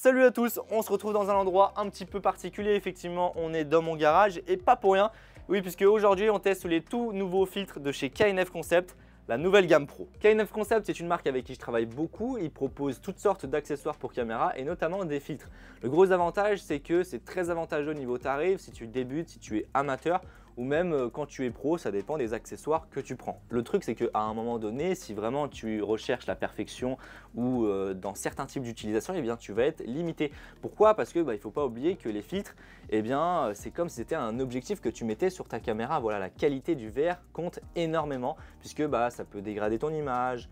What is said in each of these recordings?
Salut à tous, on se retrouve dans un endroit un petit peu particulier. Effectivement, on est dans mon garage et pas pour rien. Oui, puisque aujourd'hui, on teste les tout nouveaux filtres de chez K9 Concept, la nouvelle gamme Pro. K9 Concept, c'est une marque avec qui je travaille beaucoup. Ils proposent toutes sortes d'accessoires pour caméra et notamment des filtres. Le gros avantage, c'est que c'est très avantageux au niveau tarif si tu débutes, si tu es amateur ou même quand tu es pro, ça dépend des accessoires que tu prends. Le truc, c'est qu'à un moment donné, si vraiment tu recherches la perfection ou dans certains types d'utilisation, eh bien tu vas être limité. Pourquoi? Parce que il ne faut pas oublier que les filtres, eh bien c'est comme si c'était un objectif que tu mettais sur ta caméra. Voilà, la qualité du verre compte énormément puisque ça peut dégrader ton image.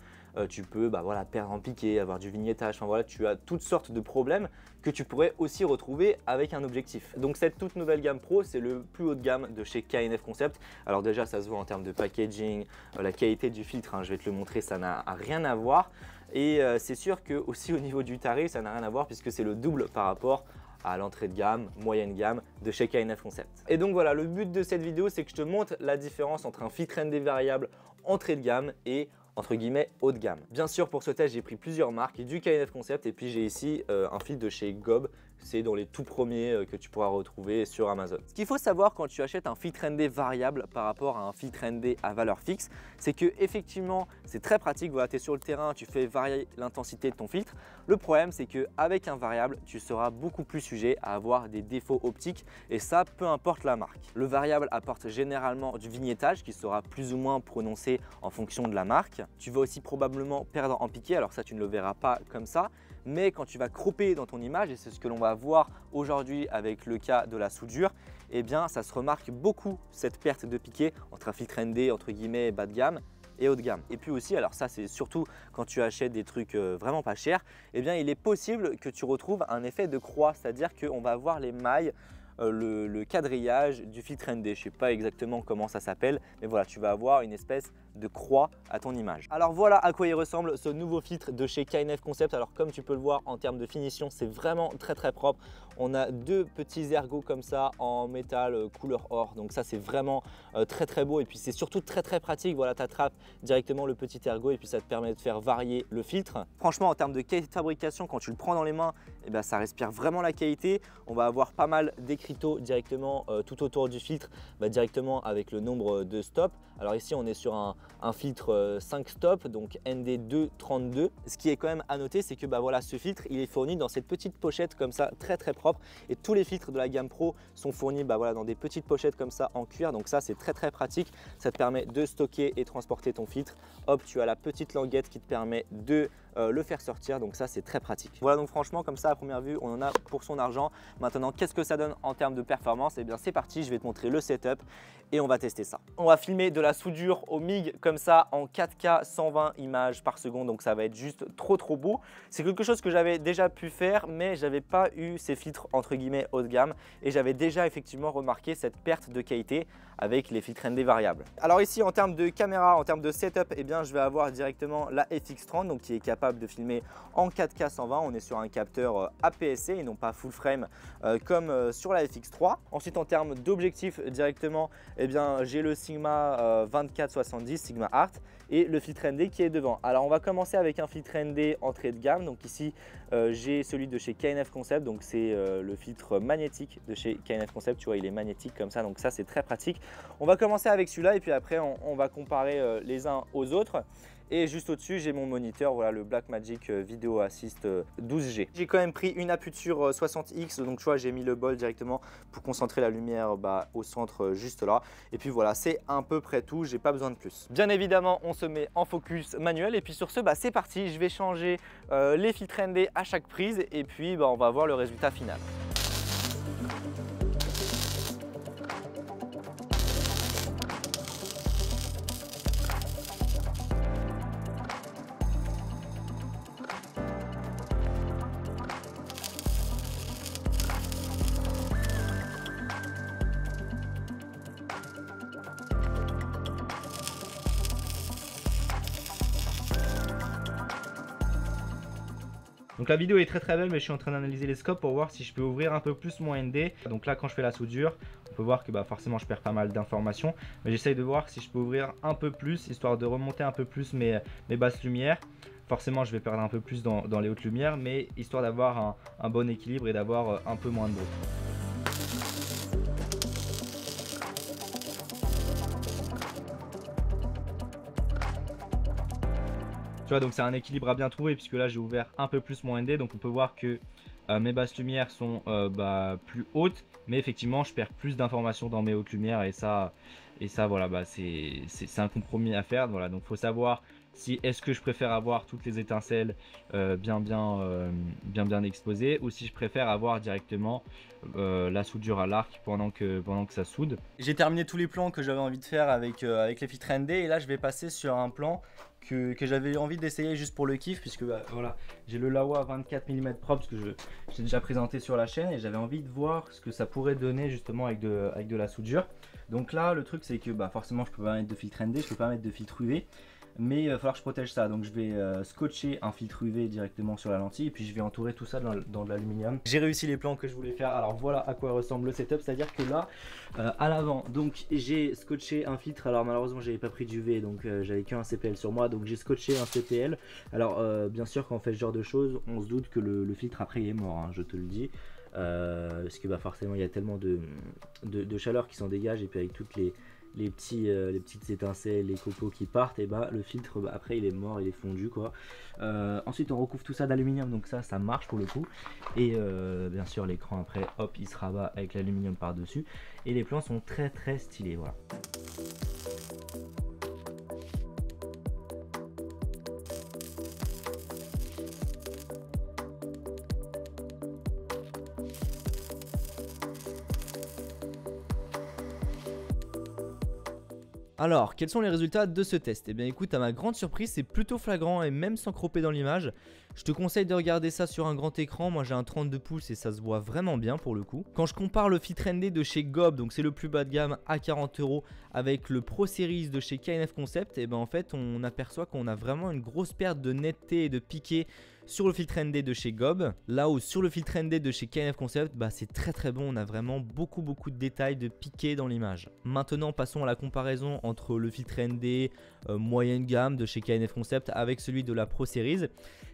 Tu peux perdre en piqué, avoir du vignettage, enfin voilà, tu as toutes sortes de problèmes que tu pourrais aussi retrouver avec un objectif. Donc cette toute nouvelle gamme Pro, c'est le plus haut de gamme de chez K9 Concept. Alors déjà, ça se voit en termes de packaging, la qualité du filtre, je vais te le montrer, ça n'a rien à voir. Et c'est sûr que aussi au niveau du tarif, ça n'a rien à voir puisque c'est le double par rapport à l'entrée de gamme, moyenne gamme de chez K9 Concept. Et donc voilà, le but de cette vidéo, c'est que je te montre la différence entre un filtre ND variable entrée de gamme et entre guillemets haut de gamme. Bien sûr, pour ce test, j'ai pris plusieurs marques du K9 Concept et puis j'ai ici un filtre de chez Gob. C'est dans les tout premiers que tu pourras retrouver sur Amazon. Ce qu'il faut savoir quand tu achètes un filtre ND variable par rapport à un filtre ND à valeur fixe, c'est que effectivement c'est très pratique. Voilà, tu es sur le terrain, tu fais varier l'intensité de ton filtre. Le problème, c'est qu'avec un variable, tu seras beaucoup plus sujet à avoir des défauts optiques et ça, peu importe la marque. Le variable apporte généralement du vignettage qui sera plus ou moins prononcé en fonction de la marque. Tu vas aussi probablement perdre en piqué, alors ça tu ne le verras pas comme ça, mais quand tu vas cropper dans ton image, et c'est ce que l'on va voir aujourd'hui avec le cas de la soudure, eh bien ça se remarque beaucoup cette perte de piqué entre un filtre ND entre guillemets bas de gamme et haut de gamme. Et puis aussi, alors ça c'est surtout quand tu achètes des trucs vraiment pas chers, eh bien il est possible que tu retrouves un effet de croix, c'est-à-dire qu'on va voir les mailles, le quadrillage du filtre ND. Je ne sais pas exactement comment ça s'appelle, mais voilà, tu vas avoir une espèce de croix à ton image. Alors voilà à quoi il ressemble ce nouveau filtre de chez K9 Concept. Alors comme tu peux le voir en termes de finition, c'est vraiment très propre. On a deux petits ergots comme ça en métal couleur or, donc ça c'est vraiment très beau et puis c'est surtout très pratique. Voilà, tu attrapes directement le petit ergot et puis ça te permet de faire varier le filtre. Franchement, en termes de qualité de fabrication, quand tu le prends dans les mains, eh bien, ça respire vraiment la qualité. On va avoir pas mal d'écriteaux directement tout autour du filtre, directement avec le nombre de stops. Alors ici on est sur un filtre 5 stops, donc ND232. Ce qui est quand même à noter, c'est que voilà, ce filtre il est fourni dans cette petite pochette comme ça, très propre. Et tous les filtres de la gamme Pro sont fournis voilà, dans des petites pochettes comme ça en cuir. Donc ça c'est très pratique. Ça te permet de stocker et transporter ton filtre. Hop, tu as la petite languette qui te permet de le faire sortir. Donc ça c'est très pratique. Voilà, donc franchement comme ça à première vue, on en a pour son argent. Maintenant, qu'est-ce que ça donne en termes de performance? Eh bien c'est parti, je vais te montrer le setup et on va tester ça. On va filmer de la soudure au MIG comme ça en 4K 120 images par seconde, donc ça va être juste trop beau. C'est quelque chose que j'avais déjà pu faire, mais j'avais pas eu ces filtres entre guillemets haut de gamme et j'avais déjà effectivement remarqué cette perte de qualité avec les filtres ND variables. Alors ici en termes de caméra, en termes de setup, eh bien je vais avoir directement la FX30, donc qui est capable de filmer en 4K 120. On est sur un capteur APS-C et non pas full frame comme sur la FX3. Ensuite en termes d'objectif directement, eh bien j'ai le Sigma 24-70 Sigma Art et le filtre ND qui est devant. Alors on va commencer avec un filtre ND entrée de gamme. Donc ici j'ai celui de chez K9 Concept, donc c'est le filtre magnétique de chez K9 Concept. Tu vois, il est magnétique comme ça, donc ça c'est très pratique. On va commencer avec celui-là et puis après on va comparer les uns aux autres. Et juste au-dessus, j'ai mon moniteur, voilà, le Blackmagic Video Assist 12G. J'ai quand même pris une aputure 60X, donc tu vois, j'ai mis le bol directement pour concentrer la lumière au centre juste là. Et puis voilà, c'est à peu près tout, j'ai pas besoin de plus. Bien évidemment, on se met en focus manuel et puis sur ce, c'est parti. Je vais changer les filtres ND à chaque prise et puis on va voir le résultat final. Donc la vidéo est très belle, mais je suis en train d'analyser les scopes pour voir si je peux ouvrir un peu plus mon ND. Donc là, quand je fais la soudure, on peut voir que forcément je perds pas mal d'informations, mais j'essaye de voir si je peux ouvrir un peu plus, histoire de remonter un peu plus mes basses lumières. forcément je vais perdre un peu plus dans les hautes lumières, mais histoire d'avoir un bon équilibre et d'avoir un peu moins de bruit. Tu vois, donc c'est un équilibre à bien trouver, puisque là j'ai ouvert un peu plus mon ND, donc on peut voir que mes basses lumières sont plus hautes, mais effectivement je perds plus d'informations dans mes hautes lumières, et ça voilà, c'est un compromis à faire. Voilà, donc faut savoir si est-ce que je préfère avoir toutes les étincelles bien exposées, ou si je préfère avoir directement la soudure à l'arc pendant que ça soude. J'ai terminé tous les plans que j'avais envie de faire avec les filtres ND, et là je vais passer sur un plan que j'avais envie d'essayer juste pour le kiff, puisque voilà, j'ai le Laowa 24 mm propre, que j'ai déjà présenté sur la chaîne, et j'avais envie de voir ce que ça pourrait donner justement avec de la soudure. Donc là le truc c'est que forcément je peux pas mettre de filtre ND, je peux pas mettre de filtre UV, mais il va falloir que je protège ça, donc je vais scotcher un filtre UV directement sur la lentille, et puis je vais entourer tout ça dans de l'aluminium. J'ai réussi les plans que je voulais faire. Alors voilà à quoi ressemble le setup, c'est à dire que là à l'avant, donc j'ai scotché un filtre. Alors malheureusement j'avais pas pris d'UV, donc j'avais qu'un CPL sur moi, donc j'ai scotché un CPL. Alors bien sûr quand on fait ce genre de choses, on se doute que le filtre après il est mort, hein, je te le dis. Parce que forcément il y a tellement de chaleur qui s'en dégage, et puis avec toutes les petites étincelles, les copeaux qui partent, et le filtre après il est mort, il est fondu quoi. Ensuite on recouvre tout ça d'aluminium, donc ça marche pour le coup, et bien sûr l'écran après hop il se rabat avec l'aluminium par dessus, et les plans sont très stylés, voilà. Alors, quels sont les résultats de ce test? Eh bien écoute, à ma grande surprise, c'est plutôt flagrant, et même sans cropper dans l'image. Je te conseille de regarder ça sur un grand écran. Moi j'ai un 32 pouces et ça se voit vraiment bien pour le coup. Quand je compare le filtre ND de chez Gob, donc c'est le plus bas de gamme à 40 €, avec le Pro Series de chez KNF Concept, et en fait on aperçoit qu'on a vraiment une grosse perte de netteté et de piqué sur le filtre ND de chez Gob. Là où sur le filtre ND de chez KNF Concept, c'est très bon, on a vraiment beaucoup de détails, de piqué dans l'image. Maintenant passons à la comparaison entre le filtre ND moyenne gamme de chez KNF Concept avec celui de la Pro Series.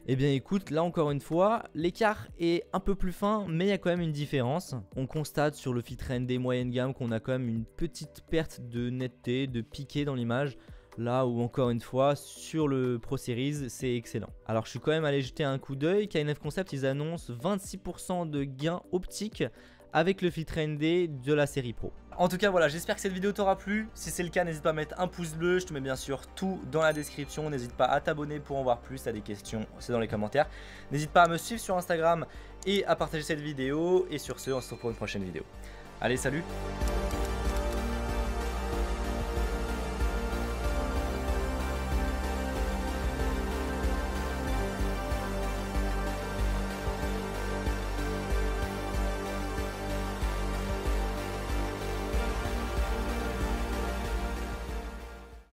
Eh bien écoute, là encore une fois, l'écart est un peu plus fin, mais il y a quand même une différence. On constate sur le filtre ND moyenne gamme qu'on a quand même une petite perte de netteté, de piqué dans l'image. Là où encore une fois sur le Pro Series c'est excellent. Alors je suis quand même allé jeter un coup d'œil. KNF Concept ils annoncent 26% de gain optique avec le filtre ND de la série Pro. En tout cas voilà, j'espère que cette vidéo t'aura plu. Si c'est le cas, n'hésite pas à mettre un pouce bleu. Je te mets bien sûr tout dans la description. N'hésite pas à t'abonner pour en voir plus. Si t'as des questions, c'est dans les commentaires. N'hésite pas à me suivre sur Instagram et à partager cette vidéo. Et sur ce, on se retrouve pour une prochaine vidéo. Allez, salut!